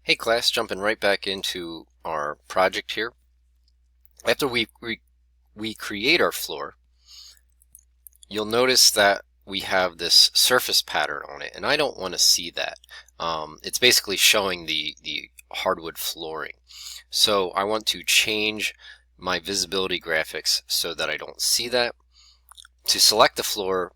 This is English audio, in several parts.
Hey class, jumping right back into our project here. After we create our floor, you'll notice that we have this surface pattern on it, and I don't want to see that. It's basically showing the hardwood flooring. So I want to change my visibility graphics so that I don't see that. To select the floor,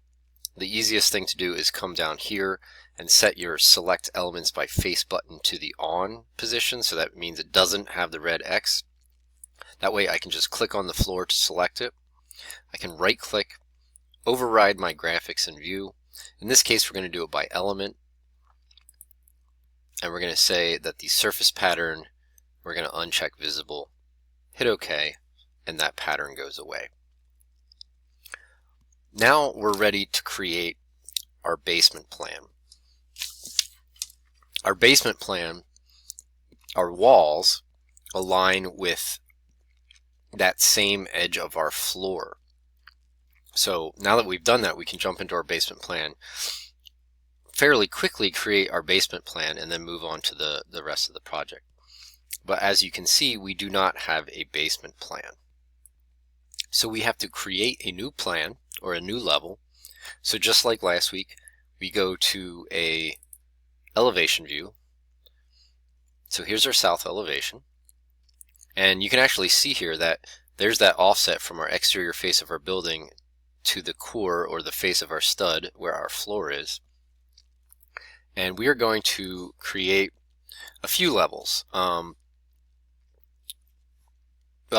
the easiest thing to do is come down here and set your select elements by face button to the on position, so that means it doesn't have the red X. That way I can just click on the floor to select it. I can right click, override my graphics and view. In this case we're going to do it by element, and we're going to say that the surface pattern, we're going to uncheck visible, hit OK, and that pattern goes away. Now we're ready to create our basement plan. Our basement plan, our walls align with that same edge of our floor. So now that we've done that, we can jump into our basement plan, fairly quickly create our basement plan, and then move on to the rest of the project. But as you can see, we do not have a basement plan. So we have to create a new plan or a new level. So just like last week, we go to a elevation view. So here's our south elevation, and you can actually see here that there's that offset from our exterior face of our building to the core or the face of our stud where our floor is. And we are going to create a few levels. Well,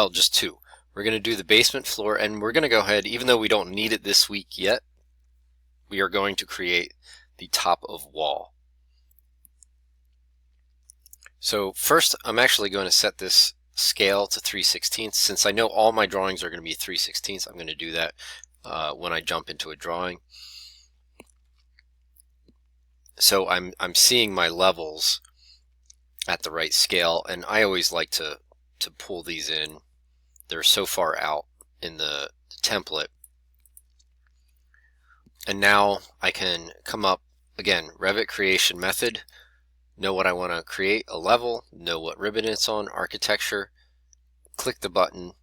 just two. We're going to do the basement floor, and we're going to go ahead, even though we don't need it this week yet, we are going to create the top of wall. So first, I'm actually going to set this scale to 3/16. Since I know all my drawings are going to be 3/16, I'm going to do that when I jump into a drawing. So I'm seeing my levels at the right scale, and I always like to pull these in. They're so far out in the template. And now I can come up, again, Revit creation method, know what I want to create, a level, know what ribbon it's on, architecture, click the button,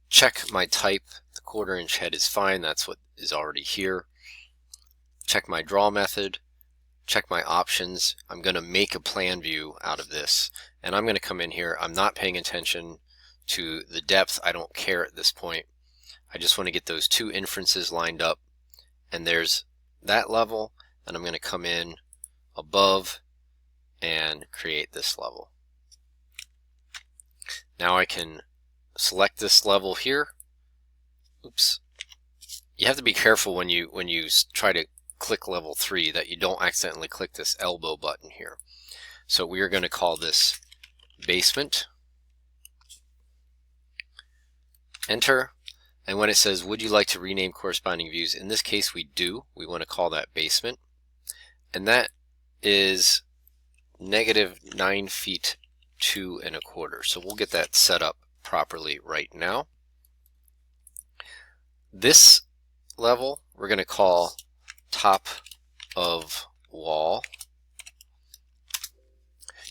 check my type, the 1/4 inch head is fine, that's what is already here. Check my draw method, check my options. I'm going to make a plan view out of this, and I'm going to come in here. I'm not paying attention to the depth, I don't care at this point. I just want to get those two inferences lined up, and there's that level. And I'm going to come in above and create this level. Now I can select this level here. Oops. You have to be careful when you try to click level 3 that you don't accidentally click this elbow button here. So we are going to call this basement. Enter. And when it says, would you like to rename corresponding views? In this case we do. We want to call that basement. And that is -9 feet 2 1/4. So we'll get that set up properly right now. This level we're going to call top of wall.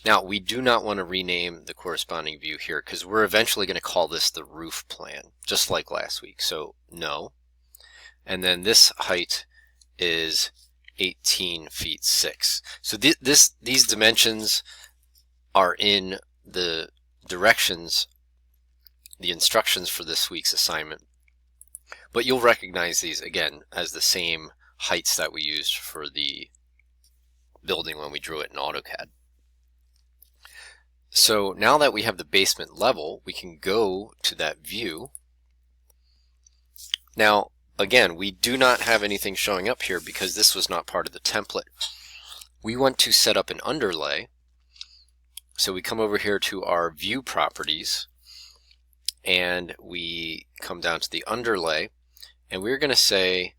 Now we do not want to rename the corresponding view here because we're eventually going to call this the roof plan, just like last week. So no. And then this height is 18 feet 6. So these dimensions are in the directions, the instructions for this week's assignment. But you'll recognize these again as the same heights that we used for the building when we drew it in AutoCAD. So now that we have the basement level, we can go to that view. Now again, we do not have anything showing up here because this was not part of the template. We want to set up an underlay. So we come over here to our view properties, and we come down to the underlay, and we're going to say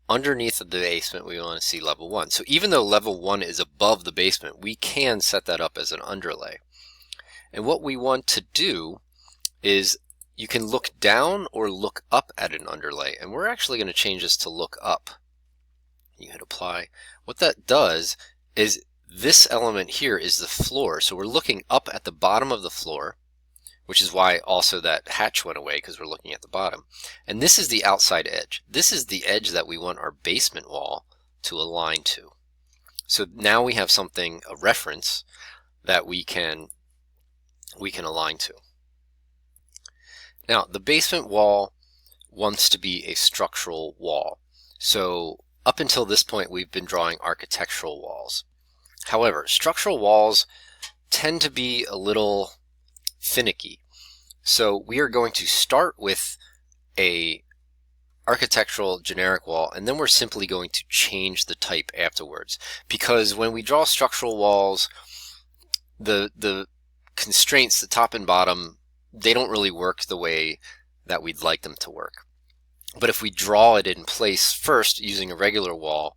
underneath the basement we want to see level 1. So even though level 1 is above the basement, we can set that up as an underlay. And what we want to do is, you can look down or look up at an underlay, and we're actually going to change this to look up. You hit apply. What that does is this element here is the floor. So we're looking up at the bottom of the floor, which is why also that hatch went away, because we're looking at the bottom. And this is the outside edge. This is the edge that we want our basement wall to align to. So now we have something, a reference, that we can align to. Now, the basement wall wants to be a structural wall. So up until this point, we've been drawing architectural walls. However, structural walls tend to be a little finicky. So we are going to start with a architectural generic wall, and then we're simply going to change the type afterwards. Because when we draw structural walls, the constraints, the top and bottom, they don't really work the way that we'd like them to work. But if we draw it in place first using a regular wall,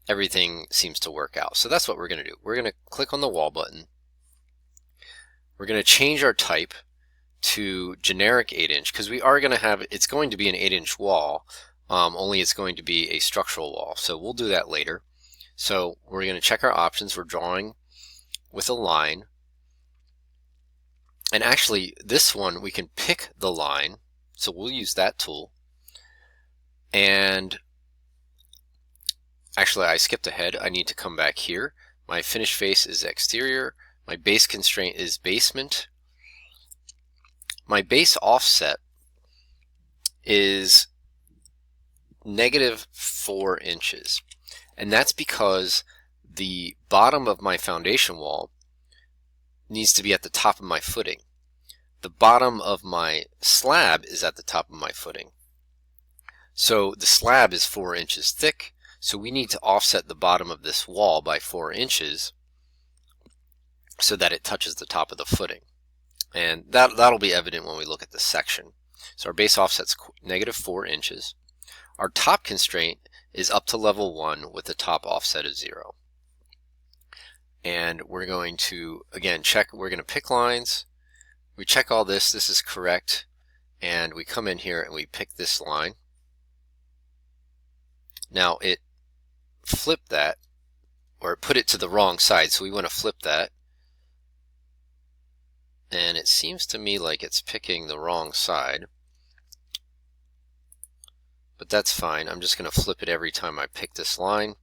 everything seems to work out. So that's what we're going to do. We're going to click on the wall button. We're going to change our type to generic 8-inch, because we are going to have, it's going to be an 8-inch wall, only it's going to be a structural wall. So we'll do that later. So we're going to check our options. We're drawing with a line. And actually, this one, we can pick the line. So we'll use that tool. And actually, I skipped ahead. I need to come back here. My finished face is exterior. My base constraint is basement. My base offset is -4 inches. And that's because the bottom of my foundation wall needs to be at the top of my footing. The bottom of my slab is at the top of my footing. So the slab is 4 inches thick, so we need to offset the bottom of this wall by 4 inches so that it touches the top of the footing. And that'll be evident when we look at this section. So our base offset's -4 inches. Our top constraint is up to level 1 with the top offset of 0. And we're going to, again, check, we're going to pick lines. We check all this, this is correct. And we come in here and we pick this line. Now it flipped that, or it put it to the wrong side, so we want to flip that. And it seems to me like it's picking the wrong side. But that's fine. I'm just going to flip it every time I pick this line.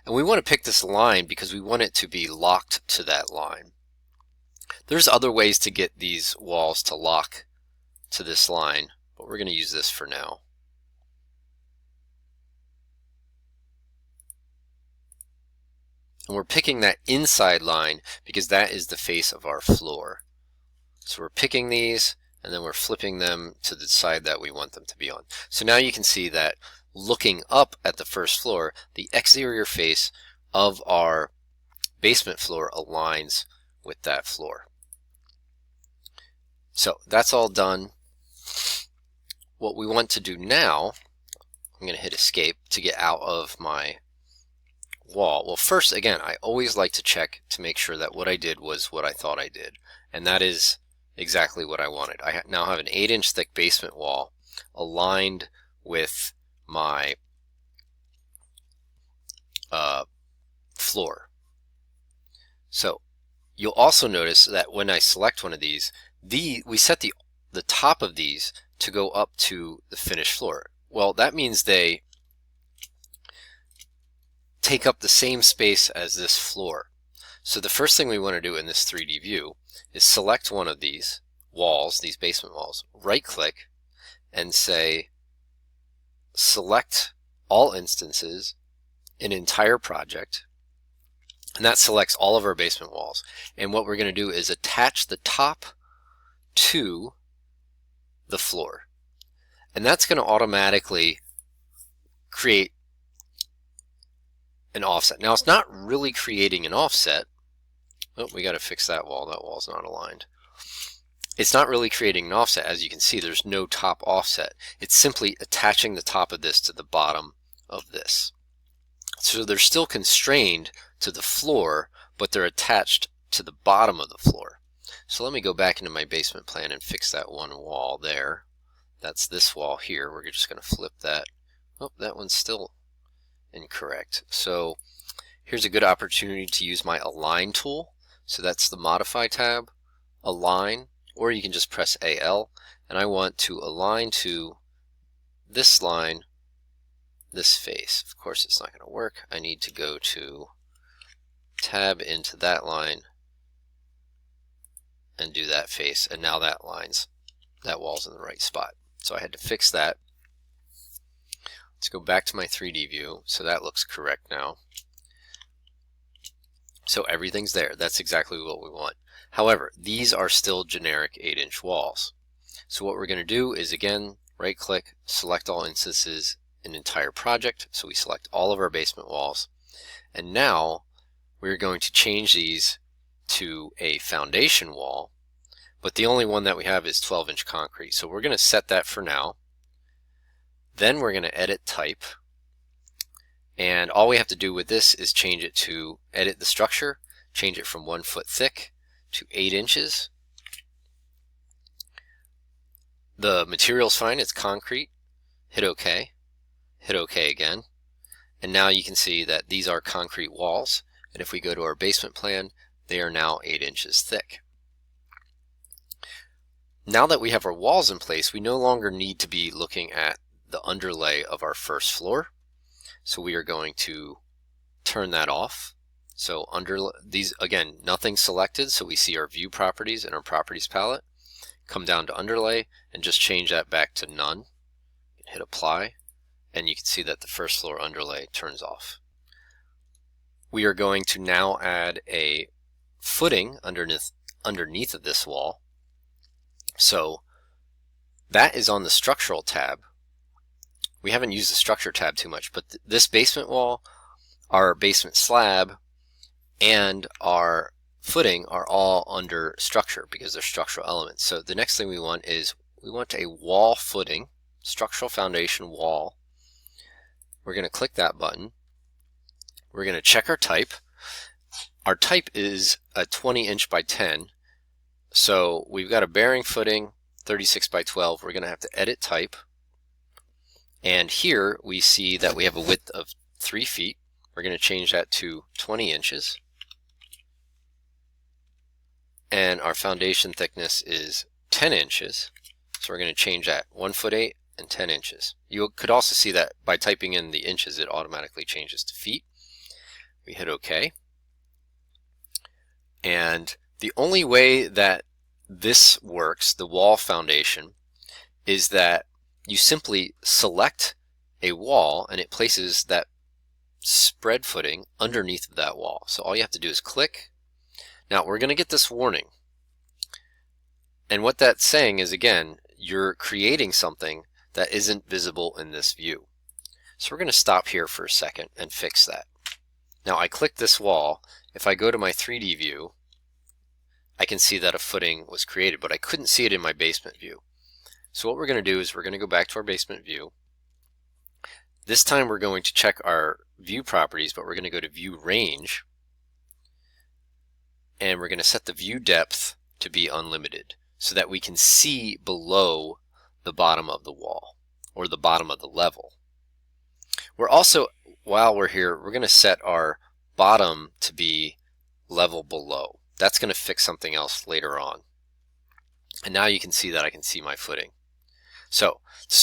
And we want to pick this line because we want it to be locked to that line. There's other ways to get these walls to lock to this line, but we're going to use this for now. And we're picking that inside line because that is the face of our floor. So we're picking these and then we're flipping them to the side that we want them to be on. So now you can see that looking up at the first floor, the exterior face of our basement floor aligns with that floor. So that's all done. What we want to do now, I'm going to hit escape to get out of my wall. Well, first, again, I always like to check to make sure that what I did was what I thought I did. And that is exactly what I wanted. I now have an 8-inch thick basement wall aligned with my floor. So you'll also notice that when I select one of these, we set the top of these to go up to the finished floor. Well, that means they take up the same space as this floor. So the first thing we want to do in this 3D view is select one of these walls, these basement walls, right click and say select all instances in entire project, and that selects all of our basement walls. And what we're going to do is attach the top to the floor, and that's going to automatically create an offset. Now it's not really creating an offset. Oh, we got to fix that wall. That wall's not aligned. It's not really creating an offset. As you can see, there's no top offset. It's simply attaching the top of this to the bottom of this. So they're still constrained to the floor, but they're attached to the bottom of the floor. So let me go back into my basement plan and fix that one wall there. That's this wall here. We're just going to flip that. Oh, that one's still incorrect. So Here's a good opportunity to use my Align tool. So that's the Modify tab, Align, or you can just press AL, and I want to align to this line, this face. Of course it's not going to work. I need to go to tab into that line and do that face, and now that wall's in the right spot. So I had to fix that. Let's go back to my 3D view. So that looks correct now. So everything's there. That's exactly what we want. However, these are still generic 8-inch walls. So what we're going to do is, again, right click, select all instances in entire project. So we select all of our basement walls. And now we're going to change these to a foundation wall, but the only one that we have is 12-inch concrete. So we're going to set that for now. Then we're going to edit type, and all we have to do with this is change it to edit the structure, change it from 1 foot thick to 8 inches. The material's fine, it's concrete. Hit OK. Hit OK again. And now you can see that these are concrete walls, and if we go to our basement plan, they are now 8 inches thick. Now that we have our walls in place, we no longer need to be looking at the underlay of our first floor. So we are going to turn that off. So these, again, nothing selected, so we see our view properties in our properties palette. Come down to underlay and just change that back to none. Hit apply, and you can see that the first floor underlay turns off. We are going to now add a footing underneath of this wall. So that is on the structural tab. We haven't used the structure tab too much, but this basement wall, our basement slab, and our footing are all under structure because they're structural elements. So the next thing we want is we want a wall footing, structural foundation wall. We're going to click that button. We're going to check our type. Our type is a 20-inch by 10. So we've got a bearing footing, 36 by 12. We're going to have to edit type. And here we see that we have a width of 3 feet. We're going to change that to 20 inches. And our foundation thickness is 10 inches. So we're going to change that 1 foot 8 and 10 inches. You could also see that by typing in the inches, it automatically changes to feet. We hit OK. And the only way that this works, the wall foundation, is that you simply select a wall and it places that spread footing underneath of that wall. So all you have to do is click. Now we're going to get this warning. And what that's saying is, again, you're creating something that isn't visible in this view. So we're going to stop here for a second and fix that. Now I click this wall. If I go to my 3D view, I can see that a footing was created, but I couldn't see it in my basement view. So what we're going to do is we're going to go back to our basement view. This time we're going to check our view properties, but we're going to go to view range, and we're going to set the view depth to be unlimited so that we can see below the bottom of the wall or the bottom of the level. We're also, while we're here, we're going to set our bottom to be level below. That's going to fix something else later on. And now you can see that I can see my footing. So to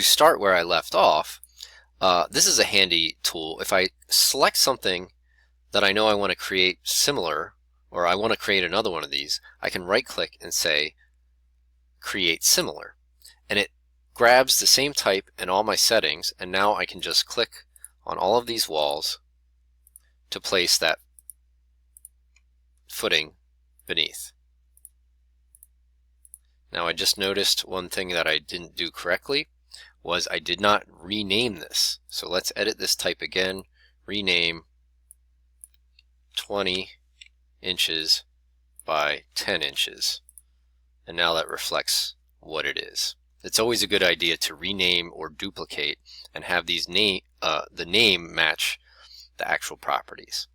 start where I left off, this is a handy tool. If I select something that I know I want to create similar, or I want to create another one of these, I can right click and say create similar, and it grabs the same type and all my settings, and now I can just click on all of these walls to place that footing beneath. Now I just noticed one thing that I didn't do correctly was I did not rename this. So let's edit this type again, rename 20 inches by 10 inches. And now that reflects what it is. It's always a good idea to rename or duplicate and have these the name match the actual properties.